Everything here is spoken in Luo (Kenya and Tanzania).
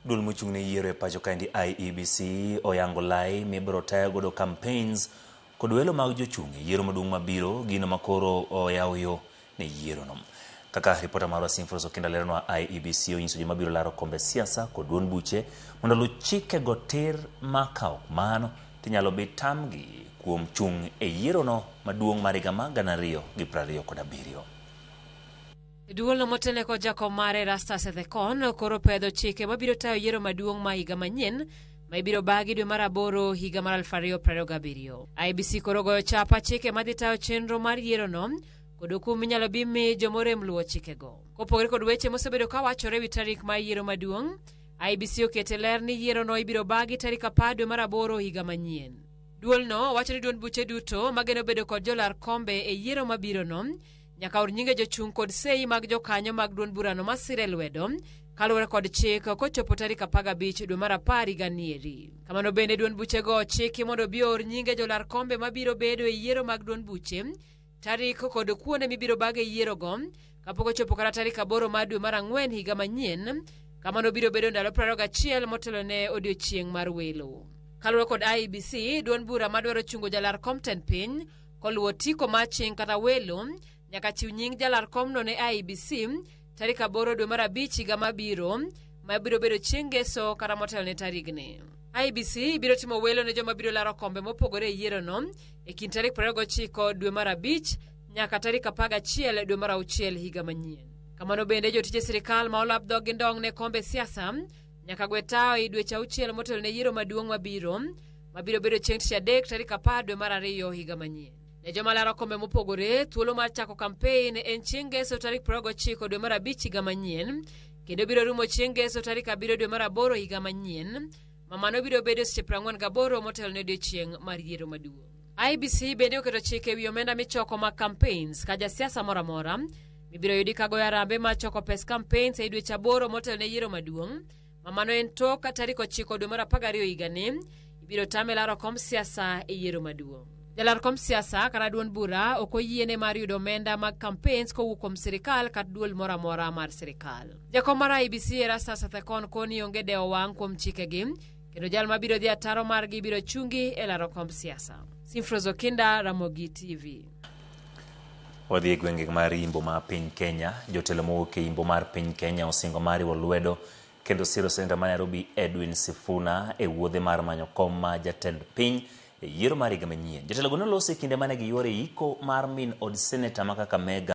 Dul mochung'ne yiero e pacho kaendi IEBC oyango lai mibiro tayo godo campaigns kod welo mag jochung' e yiero maduong' mabiro, gino makoro oyawo yo ne yiero no. Kaka ripota marwa Simfros Okinda leronwa, IEBC onyiso joma biro laro kombe siasa kod duond buche mondo luw chikego tir ma ka ok mano tinyalo bet tamgi kuom chung' e yiero no maduong' mar higa ma 2027. Duolo motene ko jakom mare Erastus Ethekon koro pedho chike mabiro tayo yiero maduong' ma higa manyien ma ibiro bagi dwe mar 8 higa mar 2027. IEBC koro goyo chapa chike madhi tayo chenro mar yiero no kod kum minyalo bimi jomorem luwo chikego. Kopogore kod weche mosebedo ka wachore wi tarik mar yiero maduong', IEBC okete ler ni yiero no ibiro bagi tarik 10 dwe mar 8 higa manyien. Duol no wacho ni duond buche duto mageno bedo kod jolar kombe e yiero mabiro no nyaka or nyinge jochung' kod sei mag jokanyo mag duond burano masire lwedo kaluwore kod chik kochopo tarik 15 dwe mar 10 higa nieri. Kamano bende duond buchego chiki mondo bi or nyinge jolar kombe mabiro bedo e yiero mag duond buche, tarik kod kuonde mibiro bage yiero go kapok ochopo kata tarik 8 mar dwe mar 4 higa manyien. Kamano biro bedo ndalo 21 motelo ne odiochieng' mar welo. Kaluwore kod IEBC, duond bura madwaro chungo jalar kom ten piny koluwo tiko mar ching kata welo nyaka chiw nying jalar komno ne IEBC tarik 8 dwe mar 5 higa mabiro, ma biro bedo chieng' ngeso kata motelo ne tarigni. IEBC biro timo welo ne joma biro laro kombe mopogore e yiero no e kind tarik 29 dwe mar 5 nyaka tarik 11 dwe mar 6 higa manyien. Kamano bende jotije sirikal ma olap dhog gi ndong' ne kombe siasa nyaka gwe tao e dweche 6 motelo ne yiero maduong' mabiro bedo chieng' tich adek tarik 10 dwe mar 2 higa manyien. Ne joma laro kombe mopogore, thuolo mar chako kampein en chieng' ngeso tarik 29 dwe mar 5 higa manyien, kendo biro rumo chieng' ngeso tarik 7 dwe mar 8 higa manyien, ma mano biro bedo seche 48 motelo ne odiochieng' mar yiero maduong'. IEBC bende oketo chike e wi omenda michoko mag campaigns ka jasiasa moro amora mibiro yudi ka goyo arambe mar choko pes campaigns e dweche 8 motelo ne yiero maduong', ma mano en tok tarik 9 dwe mar 12 higa ni ibiro tame laro kom siasa e yiero maduong'. Jalar kom siasa kata duond bura ok oyiene mar yudo omenda mag campaigns kowuok kuom sirikal kata duol moro amora mar sirikal. Jakom mar IEBC Erastus Ethekon koni onge dewo wang' kuom chikegi, kendo jal mabiro dhi ataro margi biro chungi e laro kom siasa. Simfros Okinda, Ramogi TV. Wadhi e gwenge mar Imbo ma piny Kenya. Jotelo mowuok e Imbo mar piny Kenya osingo mariwo lwedo kendo siro senta ma Nairobi Edwin Sifuna e wuodhe mar manyo kom ma jatend piny e yiero mar higa manyien. Jotelo go noloso e kinde mane giyuore iko mar min od seneta ma Kakamega